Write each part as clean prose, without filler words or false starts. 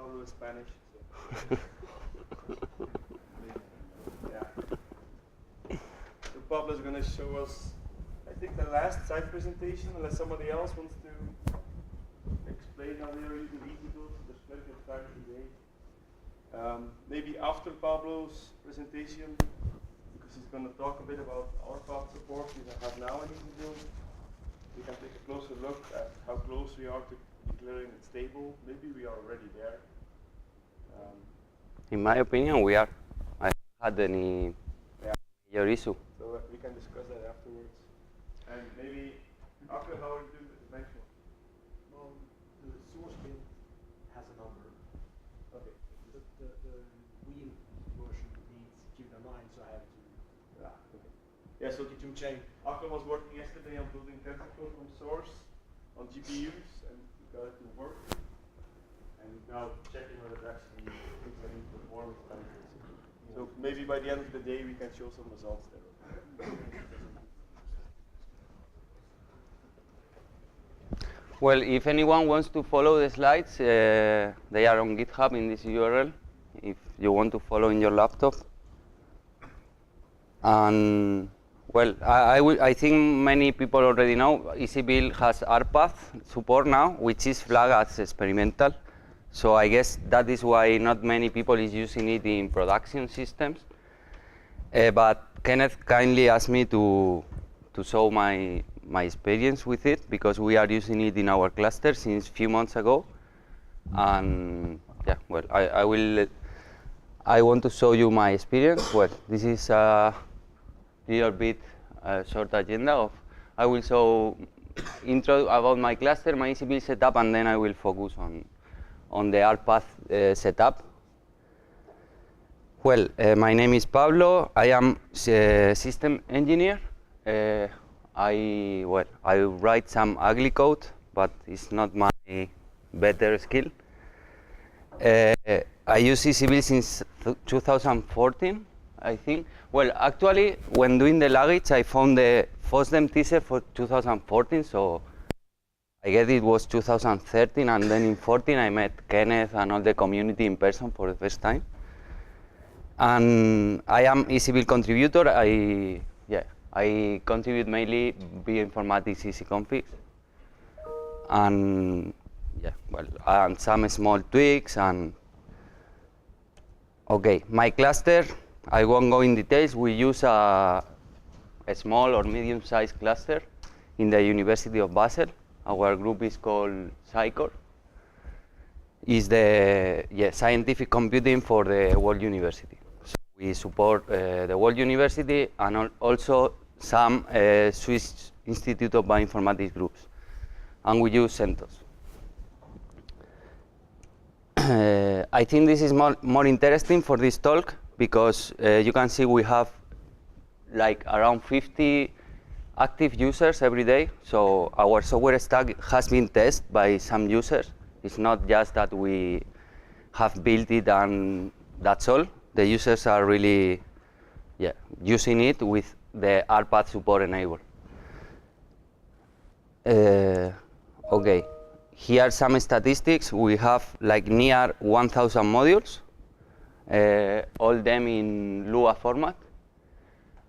Pablo is Spanish. So. Yeah. So Pablo is going to show us, I think, the last site presentation, unless somebody else wants to explain how they are using EasyBuild. There's plenty of time today. Maybe after Pablo's presentation, because he's going to talk a bit about RPATH support we have now in EasyBuild, we can take a closer look at how close we are to declaring it stable. Maybe we are already there. In my opinion, we are. I haven't had any major issue. So we can discuss that afterwards. And maybe after how we do the next one. Well, the source bin has a number. Okay. The wheel version needs Q9, so I have to. Okay. Yeah. So to chain. Akram was working yesterday on building TensorFlow from source on GPUs, and we got it to work. And now checking whether it actually implements performance benefits. So maybe by the end of the day we can show some results there. Well, if anyone wants to follow the slides, they are on GitHub in this URL, if you want to follow in your laptop. And well, I think many people already know EasyBuild has RPATH support now, which is flagged as experimental. So I guess that is why not many people is using it in production systems. But Kenneth kindly asked me to show my experience with it, because we are using it in our cluster since a few months ago. And yeah, well, I want to show you my experience. Well, this is a little bit short agenda of, I will show intro about my cluster, my EasyBuild setup, and then I will focus on the RPath setup. Well, my name is Pablo. I am a system engineer. I write some ugly code, but it's not my better skill. I use EasyBuild since 2014, I think. Well, actually, when doing the luggage, I found the FOSDEM teaser for 2014, so I guess it was 2013, and then in 14 I met Kenneth and all the community in person for the first time. And I am EasyBuild contributor. I contribute mainly bioinformatics easy configs, and yeah, well, and some small tweaks. And okay, my cluster, I won't go in details. We use a small or medium-sized cluster in the University of Basel. Our group is called sciCORE. It's the scientific computing for the World University. So we support the World University and also some Swiss Institute of Bioinformatics groups. And we use CentOS. I think this is more interesting for this talk, because you can see we have like around 50 active users every day. So our software stack has been tested by some users. It's not just that we have built it and that's all. The users are really using it with the RPath support enabled. Okay, here are some statistics. We have like near 1,000 modules, all them in Lua format.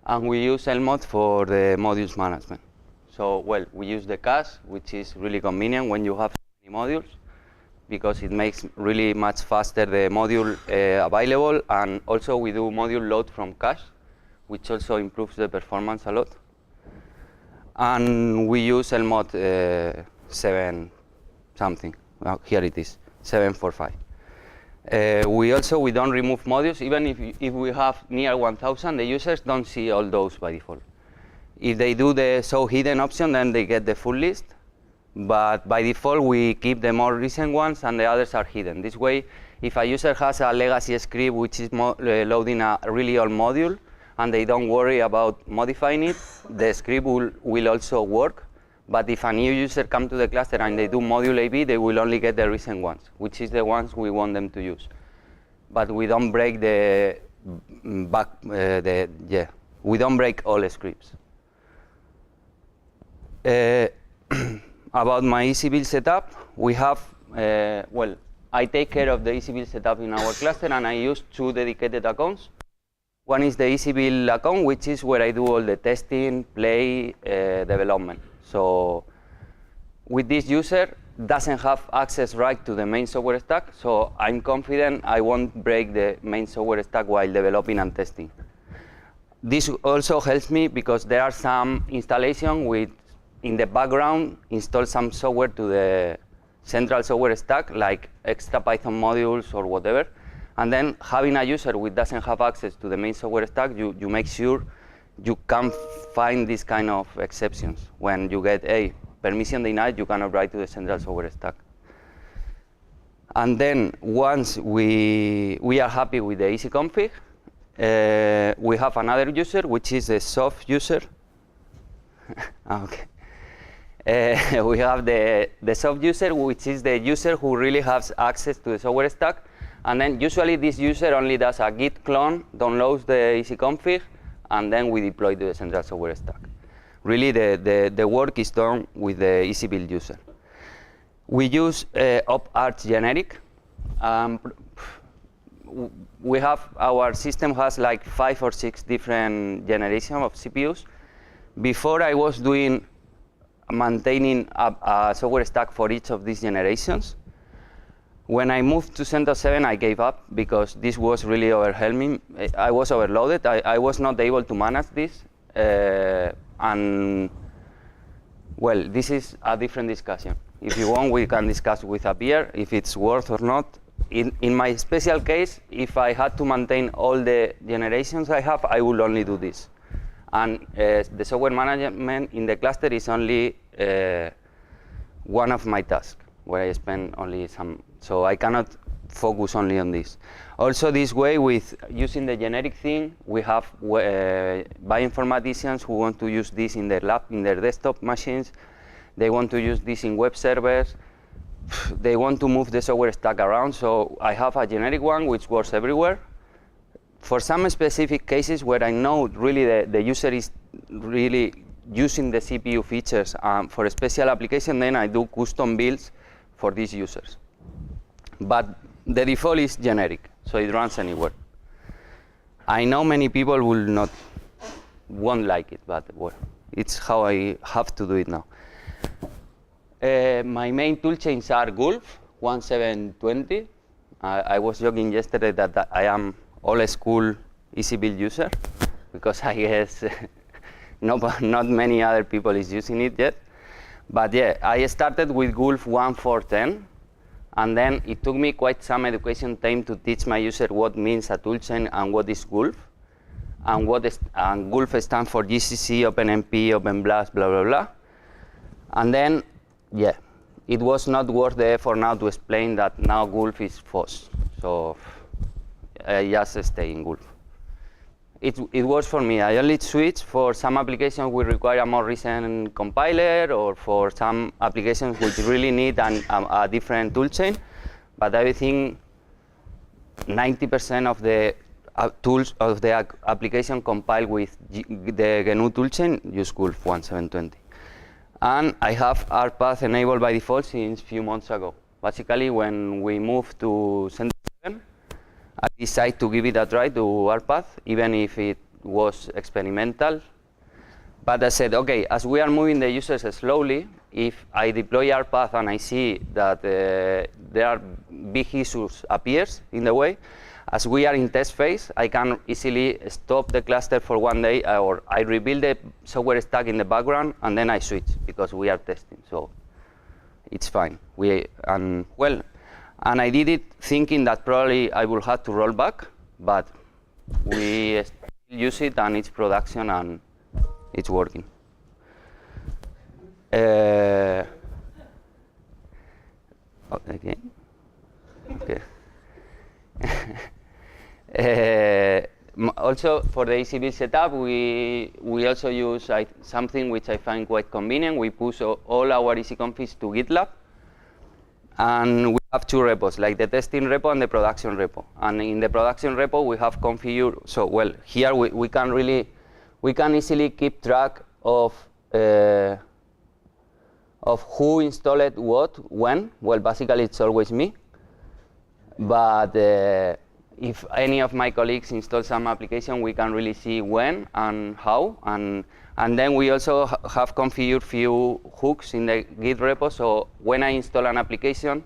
And we use LMod for the modules management. So, well, we use the cache, which is really convenient when you have many modules, because it makes really much faster the module available. And also we do module load from cache, which also improves the performance a lot. And we use LMod 7 something. Here it is, 745. We don't remove modules. Even if we have near 1,000, the users don't see all those by default. If they do the show hidden option, then they get the full list. But by default, we keep the more recent ones, and the others are hidden. This way, if a user has a legacy script which is loading a really old module, and they don't worry about modifying it, the script will also work. But if a new user comes to the cluster and they do module AB, they will only get the recent ones, which is the ones we want them to use. But we don't break we don't break all scripts. About my EasyBuild setup, we have, I take care of the EasyBuild setup in our cluster, and I use 2 dedicated accounts. One is the EasyBuild account, which is where I do all the testing, play, development. So with this user, doesn't have access right to the main software stack, so I'm confident I won't break the main software stack while developing and testing. This also helps me because there are some installation with, in the background, install some software to the central software stack, like extra Python modules or whatever. And then having a user who doesn't have access to the main software stack, you make sure you can find these kind of exceptions. When you get a permission denied, you cannot write to the central software stack. And then once we are happy with the EasyConfig, we have another user, which is the soft user. Okay. We have the soft user, which is the user who really has access to the software stack. And then usually this user only does a git clone, downloads the EasyConfig, and then we deploy to the central software stack. Really, the work is done with the EasyBuild user. We use op-arch generic. We have, our system has like 5 or 6 different generations of CPUs. Before I was maintaining a software stack for each of these generations. When I moved to CentOS 7, I gave up because this was really overwhelming. I was overloaded. I was not able to manage this. And well, this is a different discussion. If you want, we can discuss with a beer if it's worth or not. In my special case, if I had to maintain all the generations I have, I will only do this. And the software management in the cluster is only one of my tasks, where I spend only some, so I cannot focus only on this. Also, this way, with using the generic thing, we have bioinformaticians who want to use this in their lab, in their desktop machines. They want to use this in web servers. They want to move the software stack around, so I have a generic one which works everywhere. For some specific cases where I know really the user is really using the CPU features for a special application, then I do custom builds for these users. But the default is generic, so it runs anywhere. I know many people won't like it, but well, it's how I have to do it now. My main toolchains are Gulf 1720. I was joking yesterday that I am old school EasyBuild user, because I guess not many other people is using it yet. But yeah, I started with Gulf 1410, and then it took me quite some education time to teach my user what means a toolchain and what is Gulf, and and Gulf stands for GCC, OpenMP, OpenBlast, blah blah blah. And then, yeah, it was not worth the effort now to explain that now Gulf is FOSS. So I just stay in Gulf. It works for me. I only switch for some applications which require a more recent compiler, or for some applications which really need a different toolchain. But everything, 90% of the tools of the application compile with the GNU toolchain, use Gulf 1720. And I have RPATH enabled by default since a few months ago. Basically, when we moved to CentOS 7, I decided to give it a try to RPATH, even if it was experimental. But I said, okay, as we are moving the users slowly, if I deploy RPATH and I see that there are big issues appears in the way, as we are in test phase, I can easily stop the cluster for one day, or I rebuild the software stack in the background, and then I switch, because we are testing, so it's fine. And I did it thinking that probably I will have to roll back, but we still use it, and it's production, and it's working. Again? Okay. Also, for the EasyBuild setup, we also use something which I find quite convenient. We push all our EasyConfigs to GitLab, and we have 2 repos, like the testing repo and the production repo. And in the production repo, we have configured. So, well, here we can easily keep track of who installed what when. Well, basically, it's always me. But if any of my colleagues install some application, we can really see when and how. And then we also have configured few hooks in the Git repo. So when I install an application,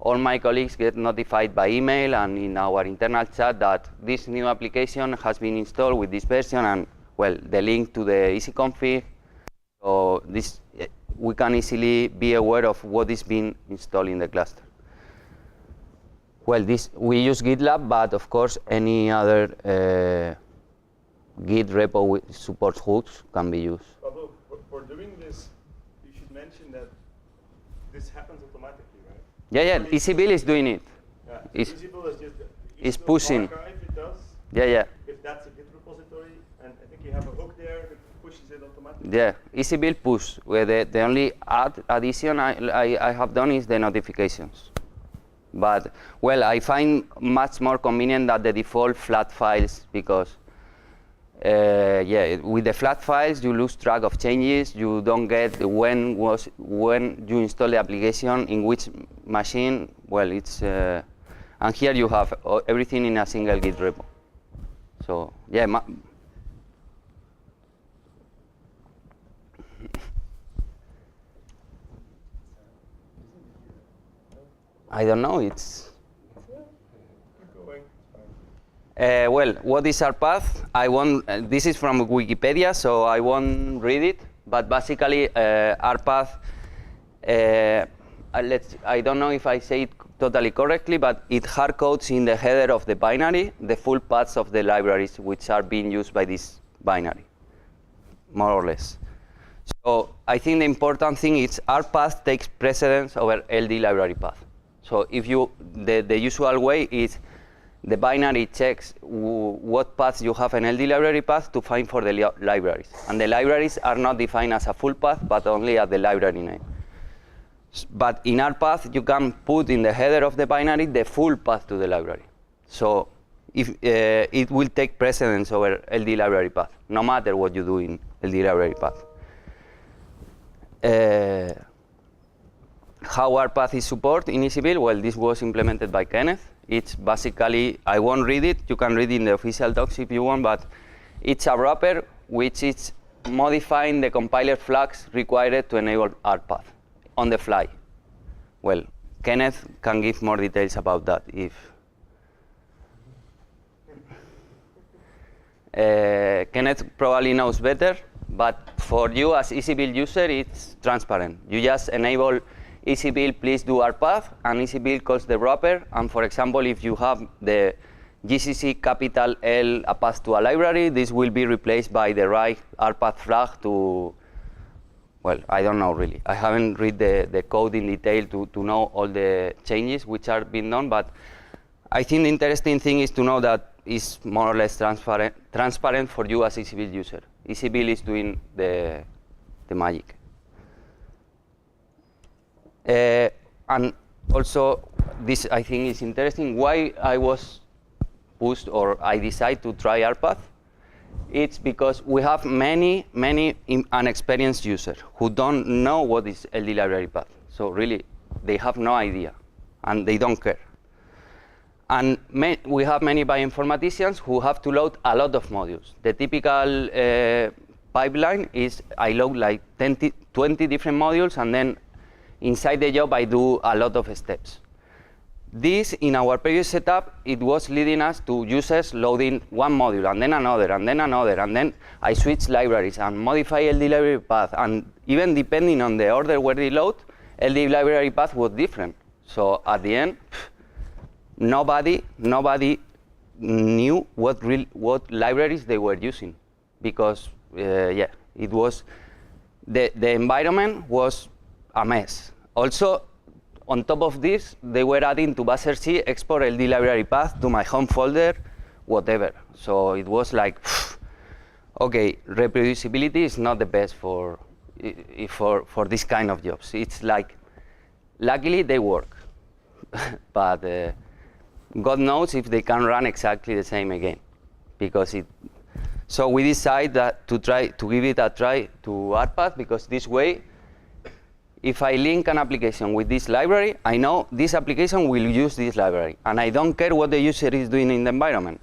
all my colleagues get notified by email and in our internal chat that this new application has been installed with this version and, well, the link to the EasyConfig. So this, we can easily be aware of what is being installed in the cluster. Well, we use GitLab, but of course, any other Git repo with supports hooks can be used. Pablo, for doing this, you should mention that this happens automatically, right? Yeah, EasyBuild is doing it. Yeah, EasyBuild is just is pushing. Archive, it does. Yeah. If that's a Git repository, and I think you have a hook there that pushes it automatically. Yeah, EasyBuild push. Where the only addition I have done is the notifications. But, well, I find much more convenient than the default flat files because, with the flat files, you lose track of changes. You don't get when you install the application, in which machine. Well, it's, and here you have everything in a single Git repo. So, yeah. I don't know. It's. Keep going. Well, what is RPATH? This is from Wikipedia, so I won't read it. But basically, RPATH. I don't know if I say it totally correctly, but it hardcodes in the header of the binary the full paths of the libraries which are being used by this binary, more or less. So I think the important thing is RPath takes precedence over LD library path. So if the usual way is the binary checks what paths you have in LD library path to find for the libraries. And the libraries are not defined as a full path, but only at the library name. But in RPath, you can put in the header of the binary the full path to the library. So if it will take precedence over LD library path, no matter what you do in LD library path. How RPath is supported in EasyBuild? Well, this was implemented by Kenneth. It's basically, I won't read it. You can read it in the official docs if you want, but it's a wrapper which is modifying the compiler flags required to enable RPath on the fly. Well, Kenneth can give more details about that if. Kenneth probably knows better, but for you as EasyBuild user, it's transparent. You just enable EasyBuild, please do RPath, and EasyBuild calls the wrapper. And for example, if you have the GCC capital L a path to a library, this will be replaced by the right RPath flag to, well, I don't know really. I haven't read the code in detail to know all the changes which are being done, but I think the interesting thing is to know that it's more or less transparent for you as EasyBuild user. EasyBuild is doing the magic. And also, this I think is interesting. Why I was pushed or I decided to try RPath? It's because we have many unexperienced users who don't know what is LD library path. So really, they have no idea, and they don't care. And we have many bioinformaticians who have to load a lot of modules. The typical pipeline is I load like 20 different modules, and then inside the job I do a lot of steps. This, in our previous setup, it was leading us to users loading one module, and then another, and then another, and then I switch libraries and modify LD library path, and even depending on the order where they load, LD library path was different. So at the end, nobody knew what libraries they were using, because it was the environment was a mess. Also, on top of this, they were adding to buffer C export LD library path to my home folder, whatever. So it was like, okay, reproducibility is not the best for this kind of jobs. It's like, luckily they work, but God knows if they can run exactly the same again, because it. So we decided that to give it a try to RPath, because this way, if I link an application with this library, I know this application will use this library, and I don't care what the user is doing in the environment.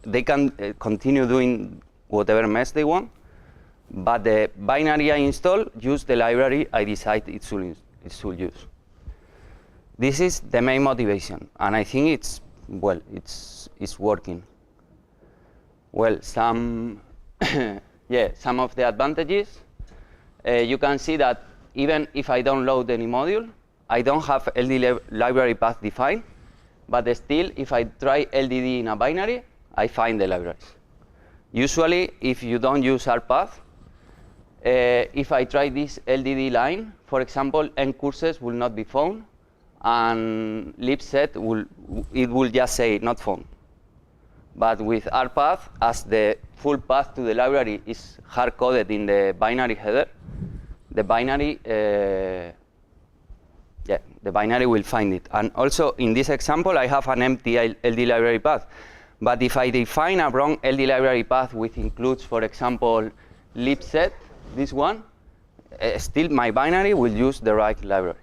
They can continue doing whatever mess they want, but the binary I install use the library I decide it should use. This is the main motivation, and I think it's working. Well, some some of the advantages. You can see that even if I don't load any module, I don't have LD library path defined, but still, if I try LDD in a binary, I find the libraries. Usually, if you don't use RPath, if I try this LDD line, for example, end courses will not be found, and libset will just say not found. But with RPath, as the full path to the library is hard-coded in the binary header, the binary will find it. And also, in this example, I have an empty LD library path. But if I define a wrong LD library path, which includes, for example, libset, this one, still my binary will use the right library.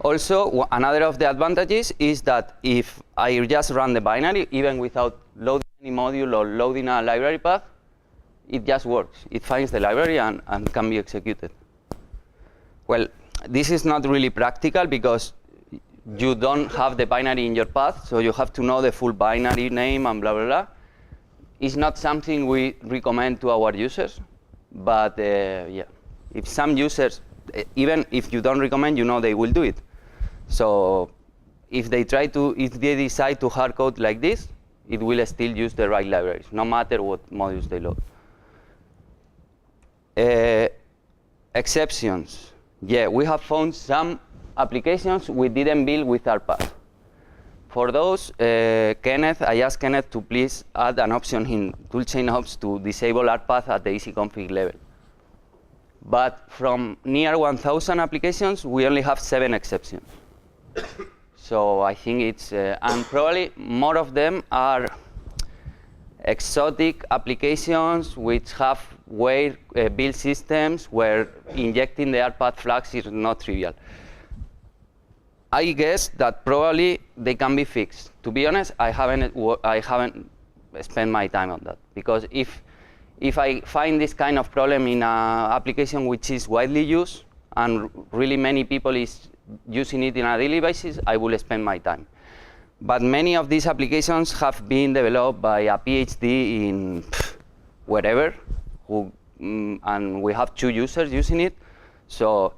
Also, another of the advantages is that if I just run the binary, even without loading any module or loading a library path, it just works. It finds the library and can be executed. Well, this is not really practical because you don't have the binary in your path, so you have to know the full binary name and blah, blah, blah. It's not something we recommend to our users, but yeah, if some users, even if you don't recommend, you know they will do it. So if they decide to hard code like this, it will still use the right libraries, no matter what modules they load. Exceptions. Yeah, we have found some applications we didn't build with RPath. For those, I asked Kenneth to please add an option in toolchain ops to disable RPath at the EasyConfig level. But from near 1,000 applications, we only have 7 exceptions. So I think it's, and probably more of them are exotic applications which have weird build systems where injecting the RPath flags is not trivial. I guess that probably they can be fixed. To be honest, I haven't spent my time on that, because if I find this kind of problem in an application which is widely used and really many people is using it on a daily basis, I will spend my time. But many of these applications have been developed by a PhD in wherever, and we have 2 users using it. So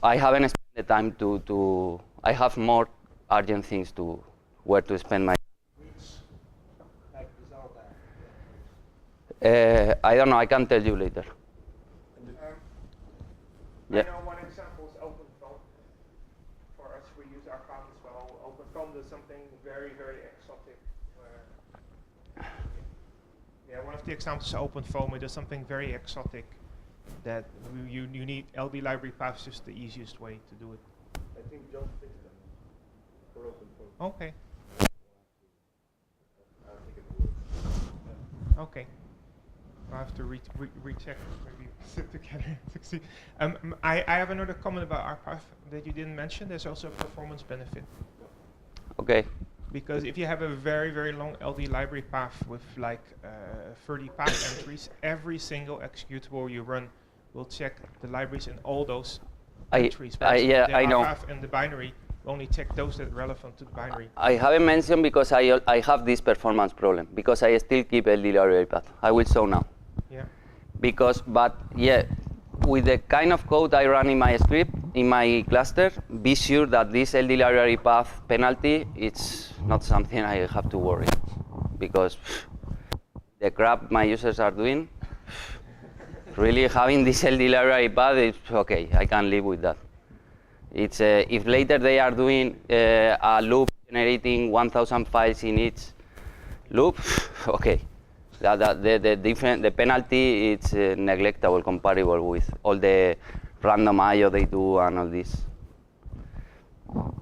I haven't spent the time to I have more urgent things where to spend my time. Which resolve that? I don't know, I can tell you later. Yeah. I know one example is OpenFOAM. For us, we use our cloud as well. OpenFOAM does something very, very exotic. Yeah, one of the examples is OpenFOAM. It does something very exotic that you need LD library paths just the easiest way to do it. I think John fixed them for OpenFOAM. Okay. I think it works. Okay. I'll have to recheck maybe together to see. I have another comment about RPath that you didn't mention. There's also a performance benefit. Okay. Because if you have a very, very long LD library path with like 30 path entries, every single executable you run will check the libraries in all those entries. Yeah, I know. RPath and the binary only check those that are relevant to the binary. I haven't mentioned because I have this performance problem, because I still keep LD library path. I will show now. Yeah. But yeah, with the kind of code I run in my script, in my cluster, be sure that this LD library path penalty, it's not something I have to worry, because the crap my users are doing, really having this LD library path, it's okay, I can live with that. It's if later they are doing a loop generating 1,000 files in each loop, okay. The penalty is neglectable comparable with all the random I/O they do and all this.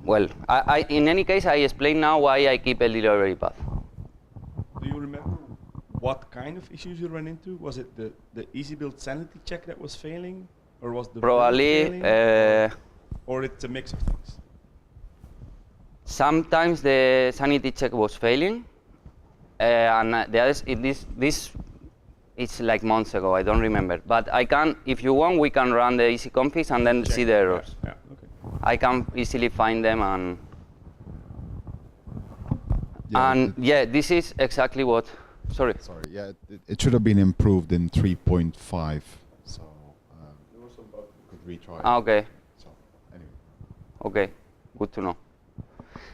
Well, in any case, I explain now why I keep a library path. Do you remember what kind of issues you ran into? Was it the EasyBuild sanity check that was failing, or was the build Probably. failing, or it's a mix of things? Sometimes the sanity check was failing, and the others, this it's like months ago. I don't remember, but I can. If you want, we can run the easy configs and then see the errors. Yeah. Okay. I can easily find them and. Yeah, And yeah, this is exactly what. Sorry. Sorry, yeah, it should have been improved in 3.5, so There was some bug. could retry. Ah, okay. So anyway, Okay. Good to know.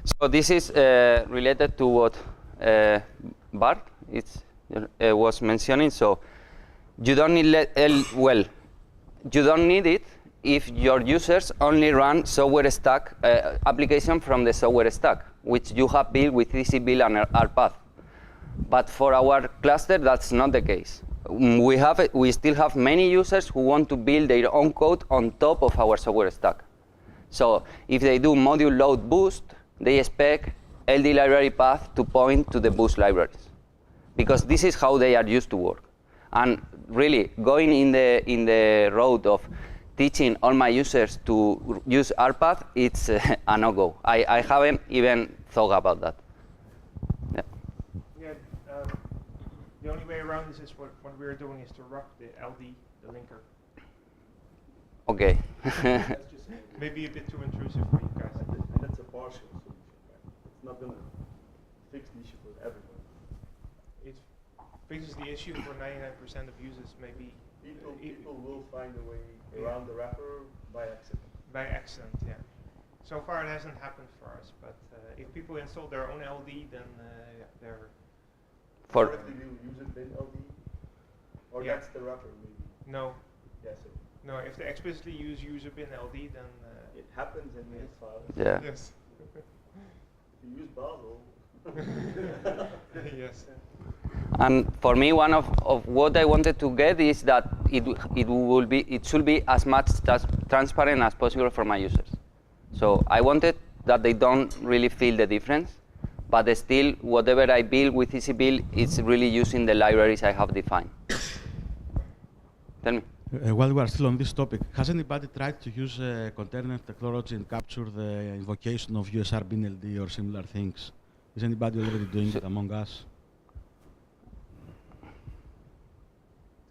So this is related to what Bart was mentioning. So you don't need you don't need it if your users only run software stack application from the software stack, which you have built with EasyBuild and RPATH. But for our cluster, that's not the case. We still have many users who want to build their own code on top of our software stack. So if they do module load boost, they expect LD library path to point to the boost libraries, because this is how they are used to work. And really, going in the road of teaching all my users to use RPath, it's a no-go. I haven't even thought about that. Yeah. Yeah, the only way around this is what we're doing is to wrap the LD, the linker. Okay. That's just maybe a bit too intrusive for you guys. And that's a partial solution, right? It's not going to fix the issue for everyone. It fixes the issue for 99% of users, maybe. People will find a way around the wrapper by accident. By accident, yeah. So far it hasn't happened for us, but if people install their own LD, then yeah, they're... Or if they do use it bin LD, or Yeah. that's the wrapper maybe. No, Yes, no. If they explicitly use user bin LD, then... it happens in these files. Yeah. Yes. If you use Basel. Yes. And for me, one of what I wanted to get is that it should be as much transparent as possible for my users. So I wanted that they don't really feel the difference, but still, whatever I build with EasyBuild, it's really using the libraries I have defined. Tell me. While we are still on this topic, has anybody tried to use container technology and capture the invocation of USR binLD or similar things? Is anybody already doing it among us?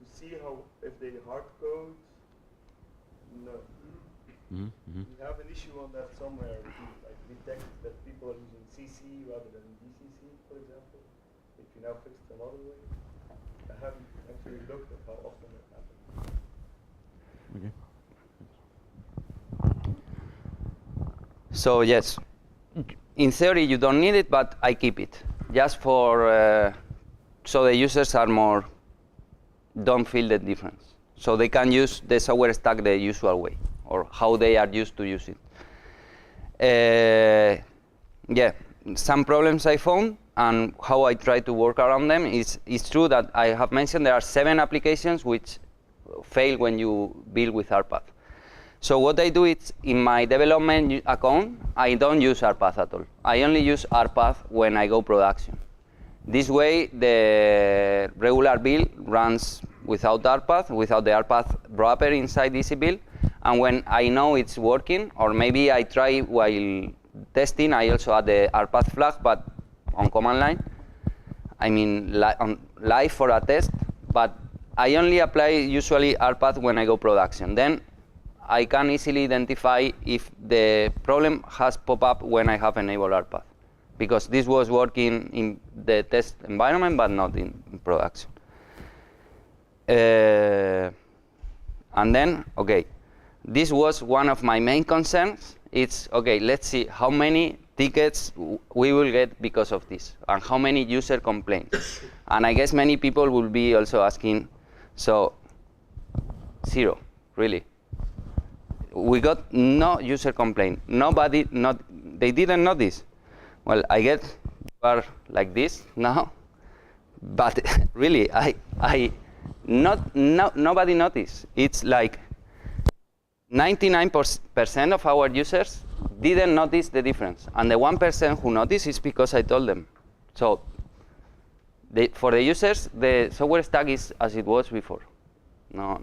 To see how, if they hard code, no. Mm-hmm. We have an issue on that somewhere to like detect that people are using CC rather than DCC, for example. If you now fix it another way, I haven't actually looked at how often that happens. Okay. So yes, in theory you don't need it, but I keep it just for so the users are more don't feel the difference, so they can use the software stack the usual way or how they are used to use it. Yeah, some problems I found and how I try to work around them is it's true that I have mentioned there are 7 applications which fail when you build with RPath. So what I do is, in my development account, I don't use RPath at all. I only use RPath when I go production. This way, the regular build runs without RPath, without the RPath wrapper inside EasyBuild. And when I know it's working, or maybe I try while testing, I also add the RPath flag, but on command line. I mean, on live for a test, but I only apply usually RPath when I go production. Then I can easily identify if the problem has popped up when I have enabled RPath, because this was working in the test environment, but not in production. And then, okay, this was one of my main concerns. It's, okay, let's see how many tickets we will get because of this, and how many user complaints. And I guess many people will be also asking, so 0, really. We got no user complaint. Nobody, they didn't notice. Well, I get you are like this now, but really, nobody noticed. It's like 99% of our users didn't notice the difference, and the 1% who noticed is because I told them. So for the users, the software stack is as it was before. No,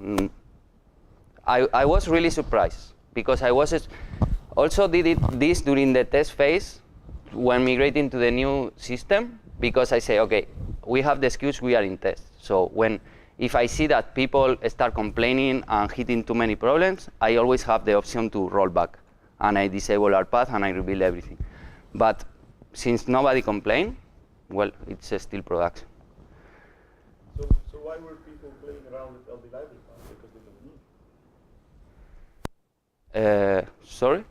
I was really surprised because I was also did this during the test phase when migrating to the new system, because I say, okay, we have the excuse we are in test. So if I see that people start complaining and hitting too many problems, I always have the option to roll back, and I disable RPath and I rebuild everything. But since nobody complained, well, it's still production. So why were people playing around with LD library path? Because they don't need it. Sorry?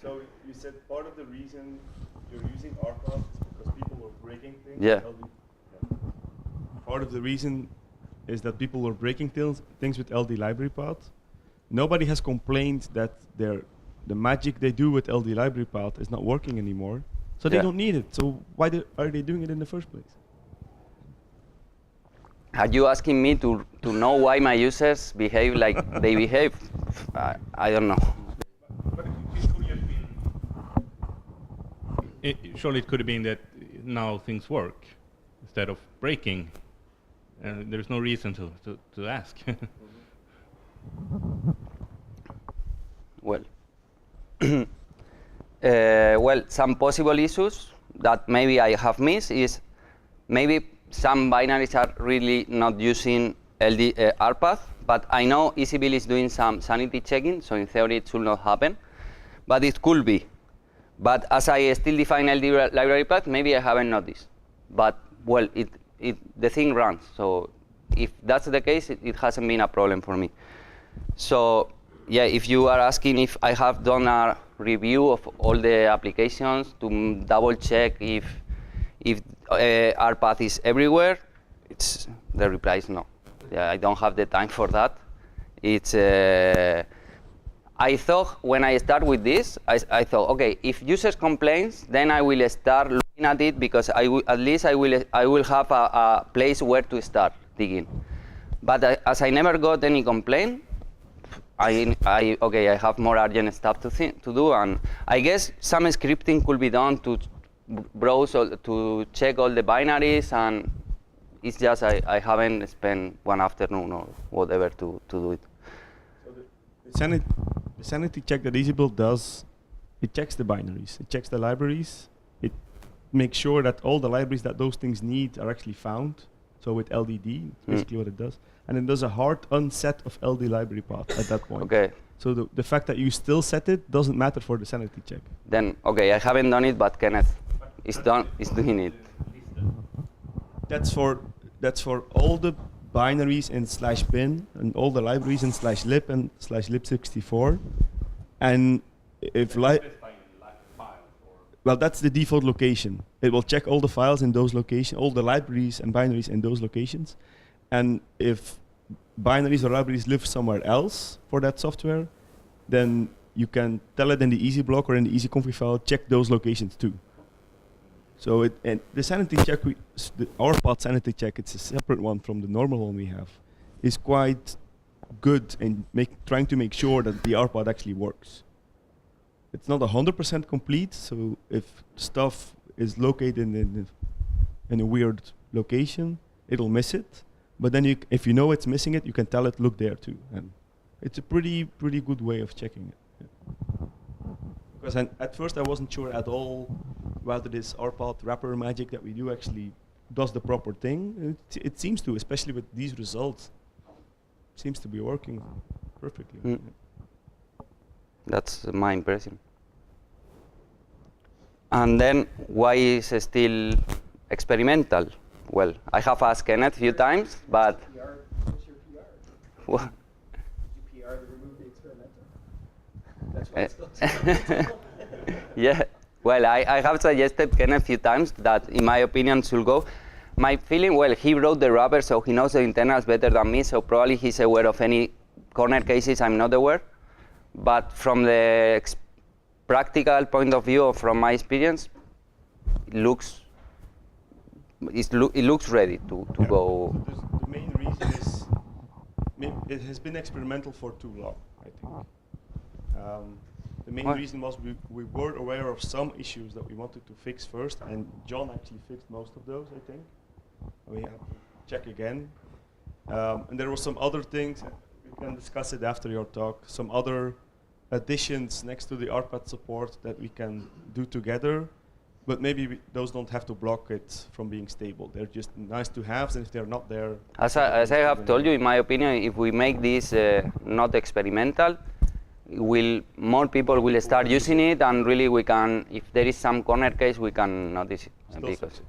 So you said part of the reason you're using RPath is because people were breaking things. Yeah. with LD. Part of the reason is that people were breaking things with LD library path. Nobody has complained that the magic they do with LD library path is not working anymore. So they don't need it. So why are they doing it in the first place? Are you asking me to know why my users behave like they behave? I don't know. But it could have been. Surely it could have been that now things work instead of breaking. There's no reason to ask. Well, well, some possible issues that maybe I have missed is maybe some binaries are really not using RPath, but I know EasyBuild is doing some sanity checking, so in theory it should not happen, but it could be. But as I still define LD library path, maybe I haven't noticed. But well, the thing runs, so if that's the case, it hasn't been a problem for me. So yeah, if you are asking if I have done a review of all the applications to double check if RPath is everywhere, the reply is no. Yeah, I don't have the time for that. It's I thought when I start with this, I thought, okay, if users complains, then I will start looking at it because at least I will have a place where to start digging. But as I never got any complaint, I have more urgent stuff to do, and I guess some scripting could be done to browse to check all the binaries, and it's just I haven't spent one afternoon or whatever to do it. So the sanity check that EasyBuild does, it checks the binaries, it checks the libraries, it makes sure that all the libraries that those things need are actually found. So with LDD, it's basically what it does. And it does a hard unset of LD library path at that point. Okay. So the fact that you still set it doesn't matter for the sanity check. Then, okay, I haven't done it, but Kenneth is doing it. That's for all the binaries in /bin and all the libraries in /lib and /lib64. And if well, that's the default location. It will check all the files in those locations, all the libraries and binaries in those locations. And if binaries or libraries live somewhere else for that software, then you can tell it in the easy block or in the easy config file, check those locations too. So the sanity check, our RPath sanity check, it's a separate one from the normal one we have, is quite good in trying to make sure that the RPath actually works. It's not 100% complete, so if stuff is located in a weird location, it'll miss it. But then if you know it's missing it, you can tell it, look there too. And it's a pretty good way of checking it. Yeah. Because at first I wasn't sure at all whether this RPath wrapper magic that we do actually does the proper thing. It seems to, especially with these results. Seems to be working perfectly. Yeah. That's my impression. And then, why is it still experimental? Well, I have asked Kenneth a few times, but... What's your PR? What? Did you PR to remove the experimental? That's why it's still experimental. Yeah, well, I have suggested Kenneth a few times that, in my opinion, should go. My feeling, well, he wrote the wrapper, so he knows the internals better than me, so probably he's aware of any corner cases I'm not aware. But from the practical point of view, or from my experience, it looks ready to go. The main reason is it has been experimental for too long, I think. The main reason was we were aware of some issues that we wanted to fix first, and John actually fixed most of those, I think. We have to check again. And there were some other things, we can discuss it after your talk, some other additions next to the RPATH support that we can do together, but maybe those don't have to block it from being stable. They're just nice to have, and if they're not there... As I have told you, in my opinion, if we make this not experimental, more people will start using it, and really we can, if there is some corner case, we can notice it. Because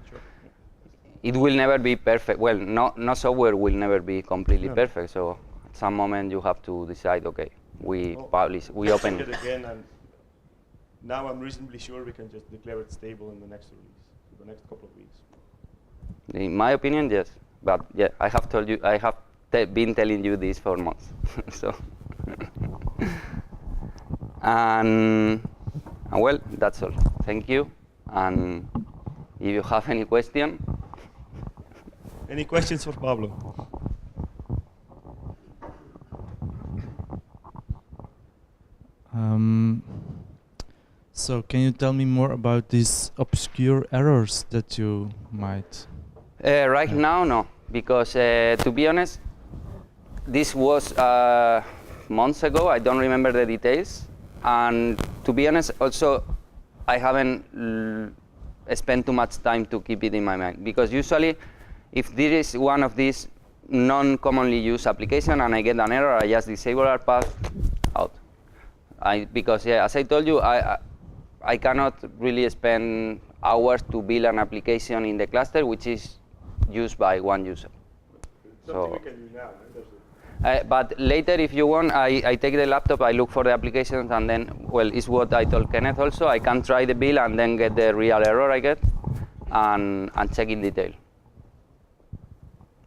it will never be perfect. Well, no software will never be completely perfect, so at some moment you have to decide, okay, we open it again, and now I'm reasonably sure we can just declare it stable in the next release, the next couple of weeks. In my opinion, yes. But yeah, I have told you, I have been telling you this for months. So, and well, that's all. Thank you. And if you have any question. Any questions for Pablo? So can you tell me more about these obscure errors that you might? Right now, no, because to be honest, this was months ago. I don't remember the details, and to be honest, also I haven't spent too much time to keep it in my mind, because usually, if there is one of these non-commonly used application and I get an error, I just disable RPath out. Because yeah, as I told you, I cannot really spend hours to build an application in the cluster which is used by one user. Something we can do now. But later, if you want, I take the laptop, I look for the applications, and then, well, it's what I told Kenneth also. I can try the build and then get the real error I get and check in detail.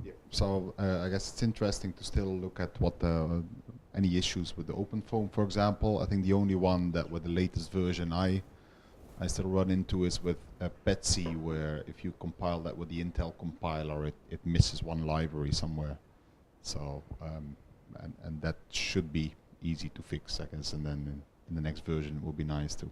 Yeah. So I guess it's interesting to still look at what any issues with the OpenFOAM, for example. I think the only one that with the latest version I still run into is with PETC, where if you compile that with the Intel compiler, it misses one library somewhere. So, and that should be easy to fix, I guess, and then in the next version it will be nice too.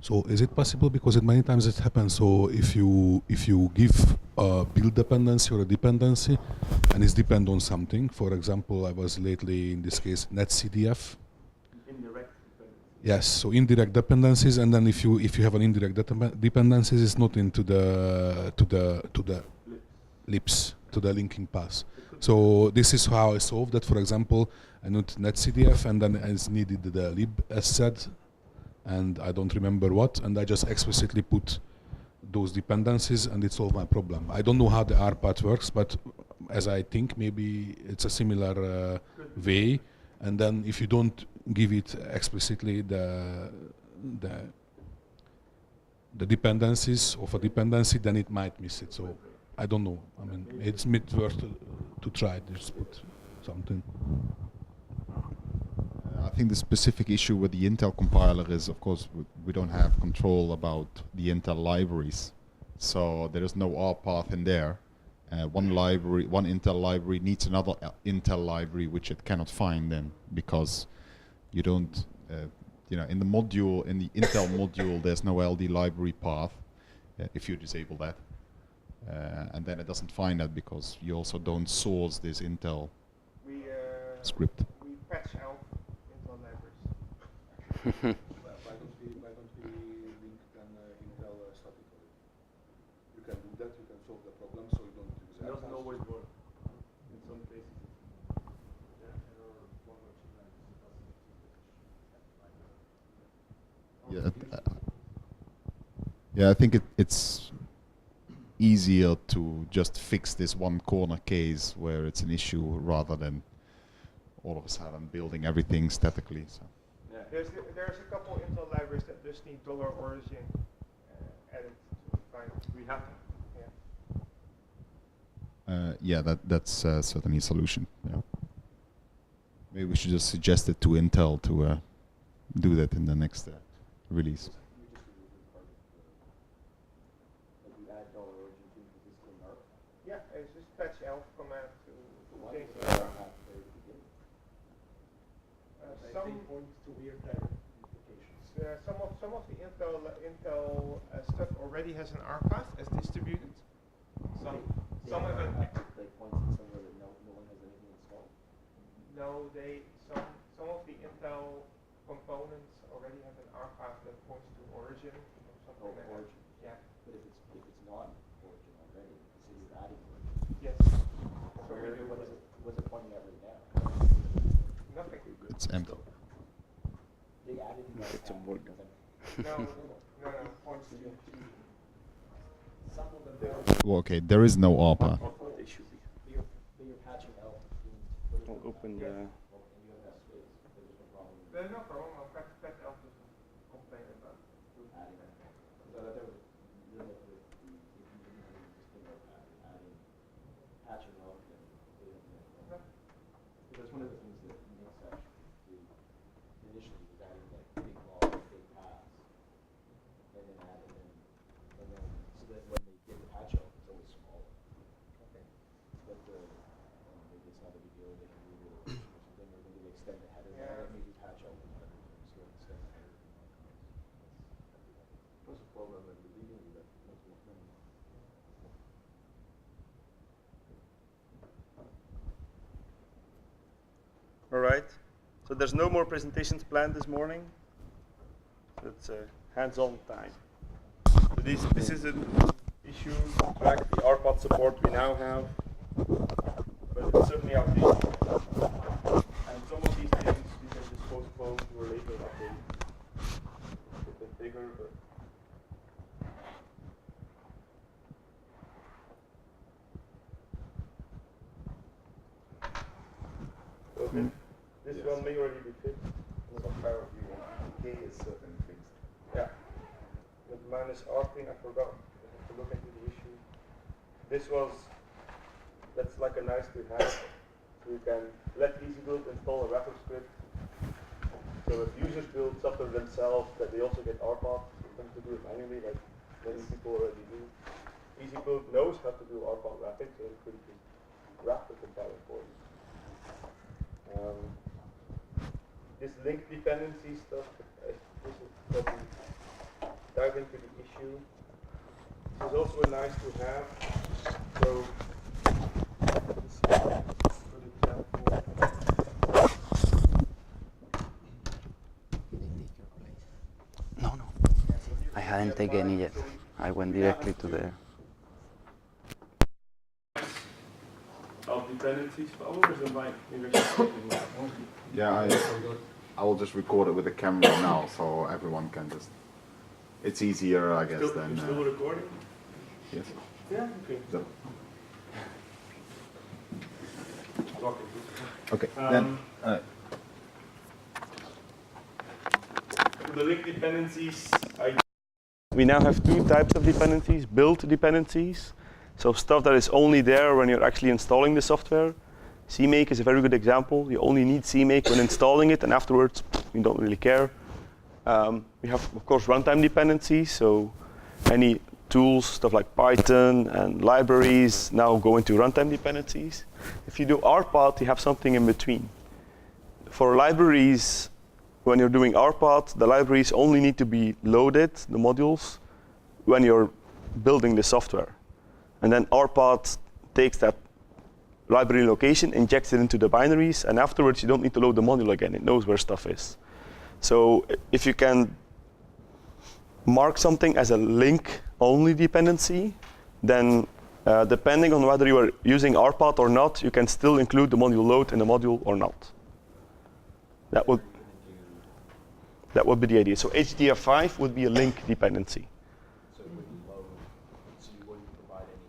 So is it possible, because many times it happens, so if you give a build dependency or a dependency and it's depend on something, for example, I was lately in this case netcdf. Indirect dependencies. Yes, so indirect dependencies, and then if you have an indirect dependencies, it's not into the libs, to the linking path. So this is how I solved that. For example, I need netcdf, and then as needed the lib as said, and I don't remember what, and I just explicitly put those dependencies, and it solved my problem. I don't know how the RPath works, but as I think, maybe it's a similar way. And then if you don't give it explicitly the dependencies of a dependency, then it might miss it. So I don't know. I mean, it's worth to try. Just put something. I think the specific issue with the Intel compiler is, of course, we don't have control about the Intel libraries. So there is no RPath in there. One Intel library needs another Intel library, which it cannot find then, because you don't, in the module, in the Intel module, there's no LD library path if you disable that. And then it doesn't find that because you also don't source this Intel script. We patch out Intel libraries. Why don't we link then Intel statically? You can do that, you can solve the problem, so you don't use It doesn't always work. In some cases. Yeah, I think it's easier to just fix this one corner case where it's an issue rather than all of a sudden building everything statically. So. Yeah. There's a couple Intel libraries that just need $origin added to find. We have. That's certainly a solution. Yeah. Maybe we should just suggest it to Intel to do that in the next release. Yeah, it's just patch elf command to change the some point to weird implications. some of the Intel stuff already has an RPath as distributed. Some of it. Like points in somewhere that no one has anything installed. No, some of the Intel components already have an RPath that points to origin or something like that. Origin. Yeah. But if it's not origin already, the city's adding origin. Yes. So what's it pointing at right now? Nothing. It's empty. They added in that It's a word. No, points to some of them. Well, okay, there is no RPA. They should be. But you're patching out. I'll open the. There's no problem. Pet Elf doesn't complain about That's one of the things that makes actually initially was adding like big long, big paths, and then adding in, and then so that when they get the patch out, it's always smaller. Okay. But maybe it's not a big deal. They can do it or something, or maybe they extend the header. Yeah. Maybe patch out the header, so extend the header. What's the problem at the beginning that makes more money? All right. So there's no more presentations planned this morning. So it's hands-on time. So this is an issue, in fact, the RPATH support we now have, but it's certainly outdated. And some of these things we can just postpone to a later update. It's a bit bigger, but okay. This one may already be fixed. K is certain fixed. Yeah. With minus R thing, I forgot. I have to look into the issue. This was, that's like a nice to have. So you can let EasyBuild install a wrapper script. So if users build software themselves, that they also get RPath, something to do it manually, like many people already do. EasyBuild knows how to do RPath wrapping, so it's pretty good. Wrap the compiler for you. This link dependency stuff, this is probably dive into the issue. This is also a nice to have. So, let's see, good example. No. I hadn't taken any yet. I went directly to the. Of dependencies, Pablo, or is it mine? Maybe I should take it. Yeah, I will just record it with the camera now, so everyone can just. It's easier, I guess, Still, than. you're still recording? Yes. Yeah, okay. So, Talking. okay. Then. The link dependencies, we now have two types of dependencies, build dependencies. So stuff that is only there when you're actually installing the software. CMake is a very good example. You only need CMake when installing it, and afterwards, you don't really care. We have, of course, runtime dependencies. So any tools, stuff like Python and libraries now go into runtime dependencies. If you do RPath, you have something in between. For libraries, when you're doing RPath, the libraries only need to be loaded, the modules, when you're building the software. And then RPath takes that library location, injects it into the binaries, and afterwards you don't need to load the module again. It knows where stuff is. So if you can mark something as a link-only dependency, then depending on whether you are using RPath or not, you can still include the module load in the module or not. That would be the idea. So HDF5 would be a link dependency. So it wouldn't load, so you wouldn't provide any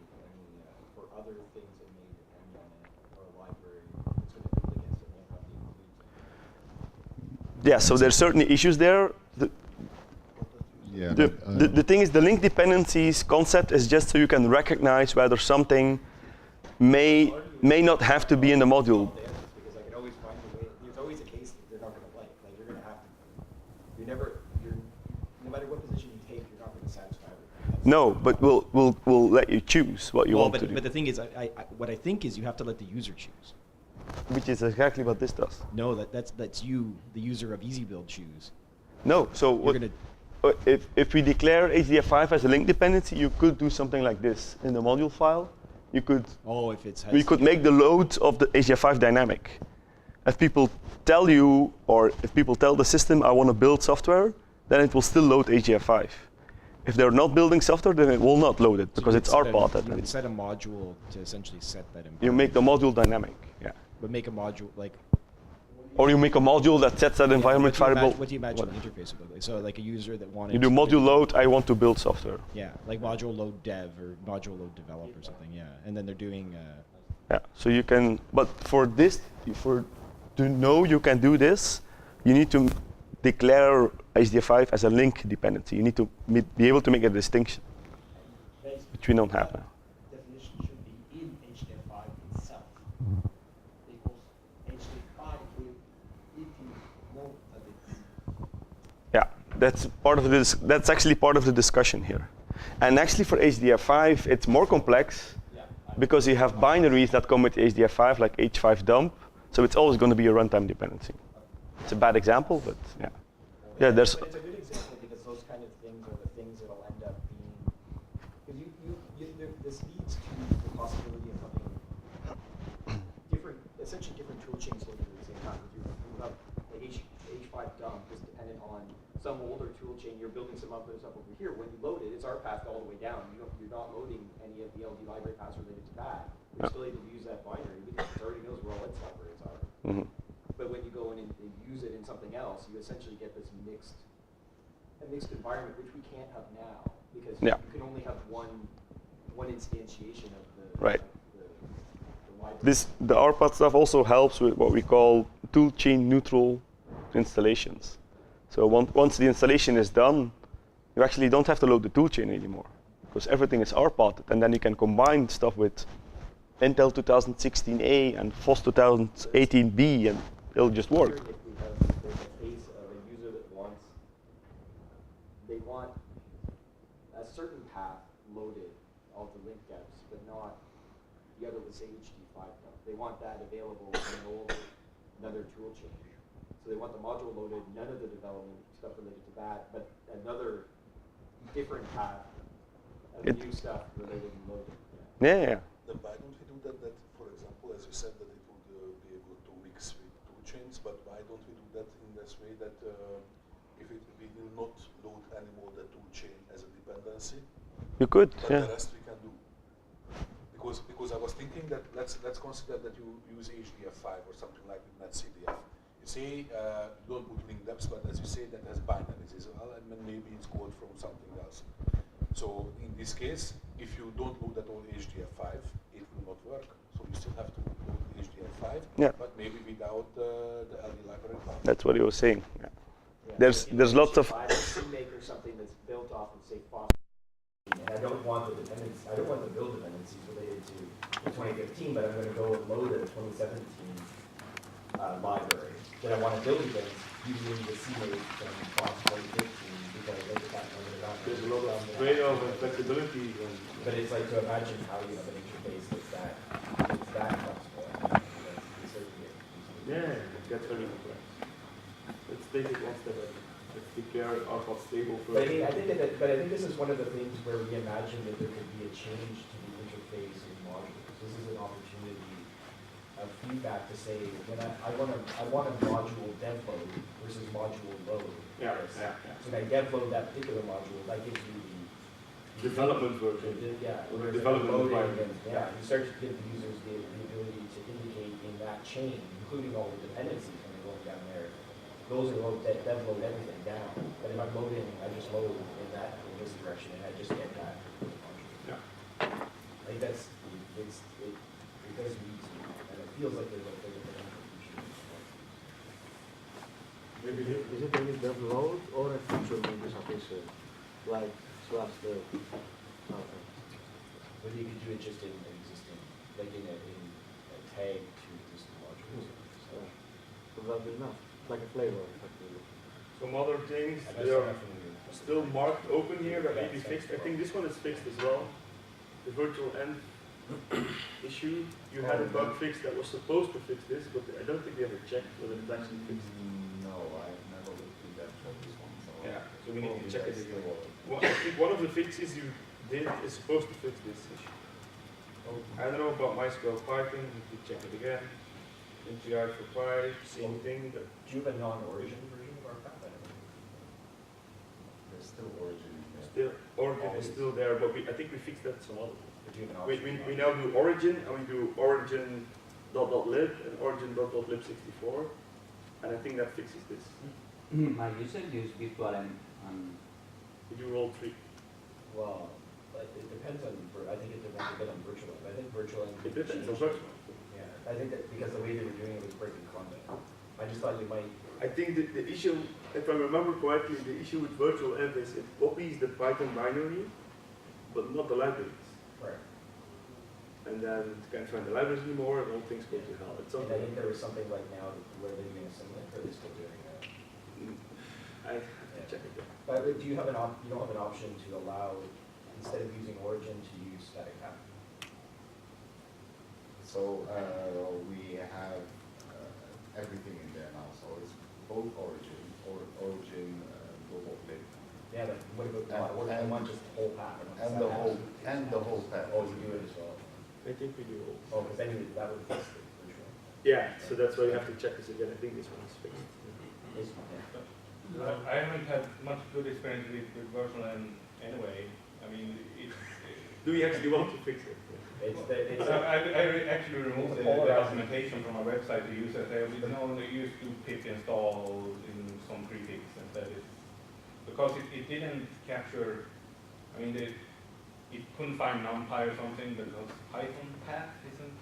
for other things that may depend on it, or a library that's going to build against it, and have to include it. Yeah, so there's certainly issues there. Yeah. The thing is, the link dependencies concept is just so you can recognize whether something may not have to be in the module. Because I could always find a way. There's always a case that they're not going to like. Like you're going to have to. No matter what position you take, you're not going to satisfy everything. No, but we'll let you choose what you want to do. But the thing is, what I think is you have to let the user choose. Which is exactly what this does. No, that's you, the user of EasyBuild, choose. No, so what, if we declare HDF5 as a link dependency, you could do something like this in the module file. You could. Oh, if it's. We could make the load of the HDF5 dynamic. If people tell you, or if people tell the system, I want to build software, then it will still load HDF5. If they're not building software, then it will not load it because it's RPATH. You could set a module to essentially set that environment. You make the module dynamic, yeah. But make a module like. Or you make a module that sets that environment variable. What do you imagine the interface would look like? So like a user that wanted. You do module load, I want to build software. Yeah, like module load dev or module load develop or something. Yeah, and then they're doing. Yeah, so you can, but for this, to know you can do this, you need to declare HDF5 as a link dependency. You need to be able to make a distinction, which we don't have now. Definition should be in HDF5 itself, because HDF5 will, if you know that it's. Yeah, that's part of this. That's actually part of the discussion here. And actually, for HDF5, it's more complex because you have binaries that come with HDF5, like H5 dump. So it's always going to be a runtime dependency. It's a bad example, but yeah. Yeah, there's. But it's a good example because those kind of things are the things that'll end up being. Because this leads to the possibility of having essentially different tool chains loaded at the same time. If you have the H5 dump is dependent on some older tool chain. You're building some other stuff over here. When you load it, it's RPath all the way down. You're not loading any of the LD library paths related to that. You're still able to use that binary because it already knows where all its libraries are. Mm-hmm. But when you go in and use it in something else, you essentially get this mixed environment, which we can't have now because you can only have one instantiation of the right. The library. The RPath stuff also helps with what we call toolchain neutral installations. So once the installation is done, you actually don't have to load the toolchain anymore because everything is RPathed, and then you can combine stuff with Intel 2016A and FOSS 2018B, and it'll just work. If we have there's a case of a user that they want a certain path loaded, all the link depths, but not the other was HD5 dump. They want that available in another tool chain. So they want the module loaded, none of the development stuff related to that, but another different path of new stuff related and loaded. Yeah. Then why don't we do that, for example, as you said, that it would be able to mix with tool chains, but why don't we do that in this way that we will not load anymore the tool chain as a dependency? You could, but yeah. the rest we can do. Because I was thinking that let's consider that you use HDF5 or something like NetCDF. You say you don't put link depths, but as you say, that has binaries as well, and then maybe it's code from something else. So in this case, if you don't load at all HDF5, it will not work. So you still have to load HDF5, but maybe without the LD library path. That's what he was saying. Yeah. There's lots of. Make or something that's built off of say FOSS. And I don't want the dependencies. I don't want the build dependencies related to the 2015, but I'm going to go and load a 2017 library. Then I want to build against using the CMake from FOSS 2015 because I look at that and there's a lot of trade-off and flexibility. But it's like to imagine how you have an interface that's that flexible. Yeah, it gets very complex. Let's take it one step at a time. Let's declare RPath stable first. But I think this is one of the things where we imagine that there could be a change to the interface in modules. This is an opportunity of feedback to say when I want a module dev load versus module load. Yeah. So when I dev load that particular module, that gives you the development version. Or development environment. You start to give the users the ability to indicate in that chain, including all the dependencies when they're going down there. Those are dev load everything down. But if I'm loading, I just load in this direction, and I just get that. Yeah. I think it does need to, and it feels like there's a bit of an Maybe is it only dev load or a feature maybe sufficient, like slash dev? Whether you could do it just in an existing, like in a tag to existing modules. So that'd be enough. Like a flavor, effectively. Some other things, they are still marked open here that may be fixed. I think this one is fixed as well. The virtual end issue, you had a bug fix that was supposed to fix this, but I don't think we ever checked whether it's actually fixed. No, I've never looked through that. for this one. So Yeah, so we need to check it still again. work. Well, I think one of the fixes you did is supposed to fix this issue. I don't know about MySQL Python, we could check it again. NPI for Pi, same thing. But Do you have a non-origin version of RPATH? There's still origin in there. still, origin is still there, but I think we fixed that some other way. But do you have an We, option? we now do origin, and we do origin .lib and origin .lib64, and I think that fixes this. My user use virtual and We do all three. Well, but it depends on, I think it depends a bit on virtual. I think virtual. It depends on virtual. Yeah, I think that because the way they were doing it was breaking content. I just thought you might. I think the issue, if I remember correctly, the issue with virtual env is it copies the Python binary, but not the libraries. Right. And then it can't find the libraries anymore, and all things go to hell. It's And I something. think there was something like now where they're doing a similar, or they're still doing that. I have to check it. But do you have you don't have an option to allow, instead of using origin, to use static path? So we have everything in there now. So it's both origin, global lib. Yeah, but what about I want just the whole path? And the whole path. Oh, you do it as well. I think we do all. Oh, because then that would fix the virtual. Yeah, so that's why you have to check this again. I think this one is fixed. I haven't had much good experience with virtual and anyway. I mean, Do you actually want to fix it? I actually removed the documentation from our website to use it. We only used to pip install in some prefix instead. Because it didn't capture, I mean, it couldn't find NumPy or something because Python path isn't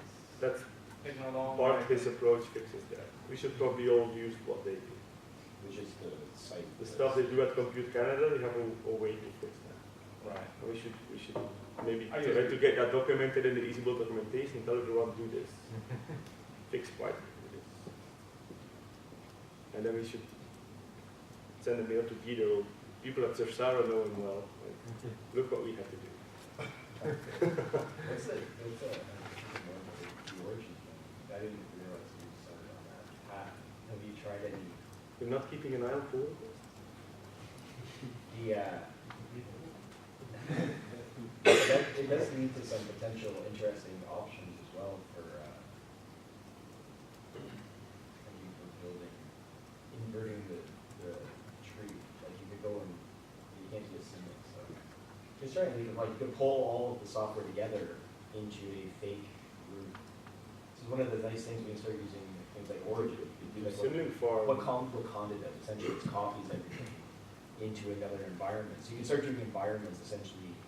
That's taking along. part of this approach fixes that. We should probably all use what they do. Which is the site. The stuff they do at Compute Canada, they have a way to fix that. Right. And we should maybe I try to get that documented in the EasyBuild documentation, tell everyone do this. Fix Python. And then we should send a mail to Guido. People at Sersara know him well. Like, look what we have to do. What's the origin thing? I didn't realize you started on that path. Have you tried any? You're not keeping an eye on pull requests? Yeah. It does lead to some potential interesting options as well for building, inverting the tree. Like you could go and you can't do a symbols. So just trying to think of like you could pull all of the software together into a fake root. This is one of the nice things when you start using things like Origin. You could do like what Conda does. Essentially, it copies everything into another environment. So you can start doing environments essentially.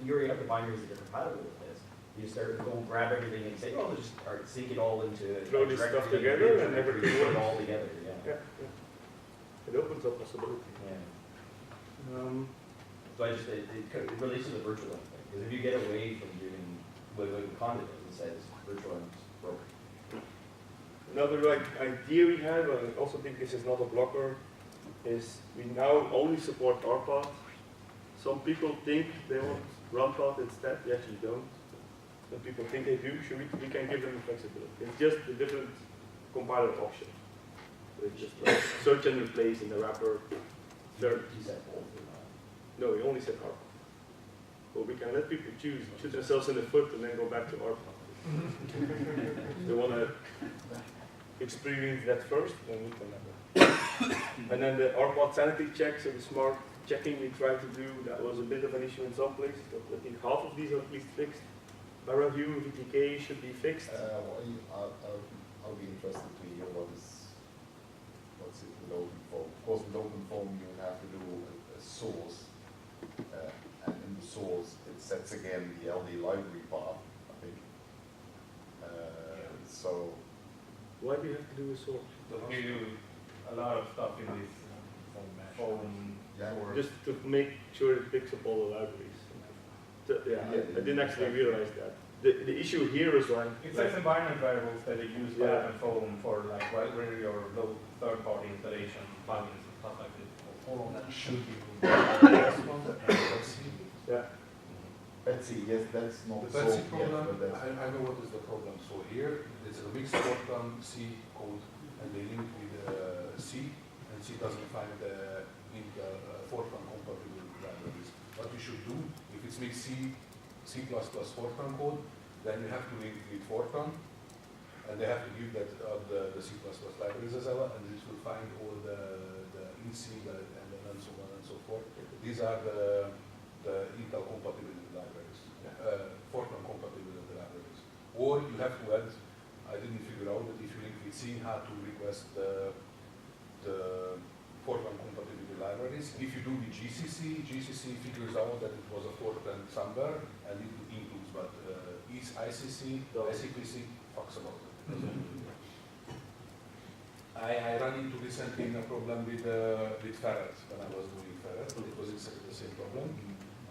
You already have the binaries that are compatible with this. You just start to go grab everything and say, oh, just sync it all into throw this stuff together and everything put it all together. Yeah. It opens up possibilities. Yeah. So I just it relates to the virtual end thing because if you get away from doing what Conda does and says virtual end is broken. Another idea we have, and I also think this is not a blocker, is we now only support RPATH. Some people think they want RunPath instead, they actually don't. Some people think they do, so we can give them flexibility. It's just a different compiler option. So it's just like search and replace in the wrapper. You said both or not? No, we only said RPath. But we can let people choose, shoot themselves in the foot and then go back to RPath. They want to experience that first, then we can have that. And then the RPath sanity check, so the smart checking we tried to do, that was a bit of an issue in some places, but I think half of these are at least fixed. Paraview, VTK should be fixed. I'll be interested to hear what's it with OpenFOAM. Of course, with OpenFOAM you have to do a source, and in the source it sets again the LD library path, I think. So. Why do you have to do a source? We do a lot of stuff in this foam. Just to make sure it picks up all the libraries. I didn't actually realize that. The issue here is like... It says environment variables that you use and foam for like where your third-party installation plugins and stuff like this. That should be. Yeah. Betsy, yes, that's not the Betsy solved yet, problem. but that's I know what is the problem. So here there's a mixed C code, and they link with C, and C doesn't find the you should do, if it's made C++ Fortran code, then you have to link with Fortran, and they have to give that the C++ libraries as well, and this will find all the INSI and so on and so forth. These are the Intel compatibility libraries, Fortran compatibility libraries. Or you have to add, I didn't figure out that if you link with C, how to request the Fortran compatibility libraries. If you do with GCC, GCC figures out that it was a Fortran somewhere, and it includes, but ICC, ICPC, fucks about it. I ran into recently a problem with Ferret when I was doing Ferret. It was exactly the same problem,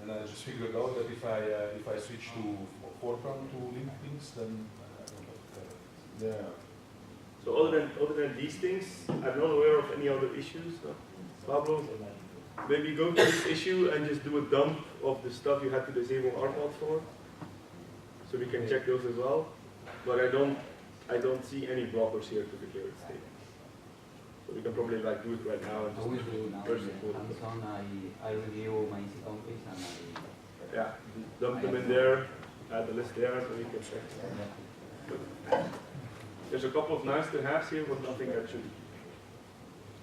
and I just figured out that if I switch to Fortran to link things, then I don't have Ferret. Yeah. So other than these things, I'm not aware of any other issues. Pablo, maybe go to this issue and just do a dump of the stuff you had to disable RPATH for, so we can check those as well. But I don't see any blockers here to declare it stable. So we can probably like do it right now and just first hands-on, I review my EC copies and yeah, dump them in there, add the list there so we can check. There's a couple of nice to haves here, but nothing that should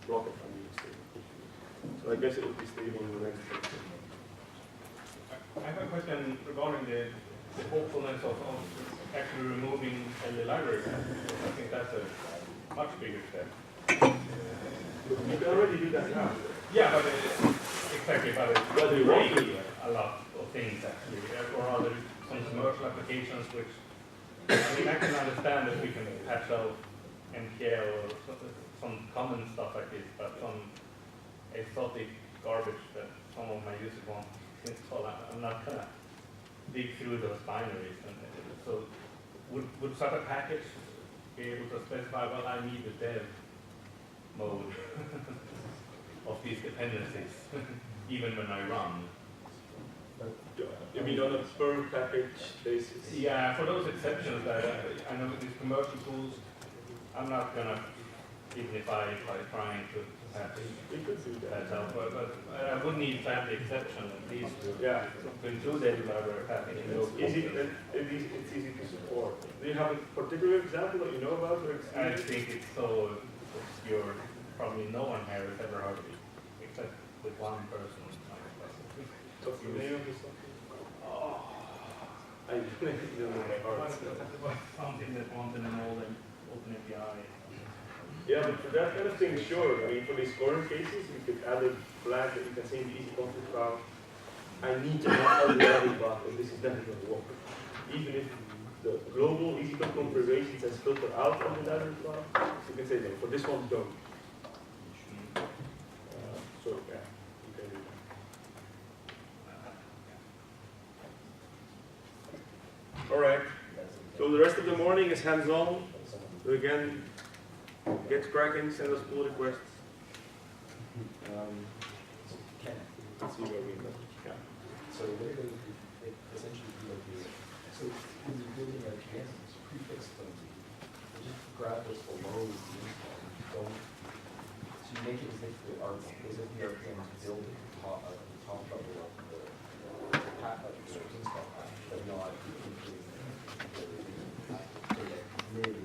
block it from being stable. So I guess it would be stable in the next section. I have a question regarding the hopefulness of actually removing the library. I think that's a much bigger step. You can already do that now. Yeah, but exactly, but it's really a lot of things actually, or other some commercial applications which, I mean, I can understand that we can patch out MPL or some common stuff like this, but some exotic garbage that some of my users want to install, I'm not gonna dig through those binaries. And so would such a package be able to specify, well, I need the dev mode of these dependencies, even when I run? You mean on a per package basis? Yeah, for those exceptions that I know with these commercial tools, I'm not gonna dignify it by trying to patch that out, but I would need to have the exception at least to include the library package. It's easy to support. Do you have a particular example that you know about? Or I think it's so obscure, probably no one here has ever heard of it, except with one person. What's the name of the stuff? Oh, I don't know my heart. Something that wanted an open API. Yeah, but for that kind of thing, sure. I mean, for these scoring cases, you could add a flag that you can say in the easy config file, I need to have all the other path, and this is definitely going to work. Even if the global easy configurations has filtered out on the library file, you can say, no, for this one, don't. So, yeah, you can do that. All right. So the rest of the morning is hands-on. So again, get cracking, send us pull requests. Let's see where we go. Yeah. So the way that it essentially be like this. So when you're building RPATH, it's prefixed function. You just grab this below the install. Don't. So you make it as if the RPM is built at the top level of the path of the install path, but not including the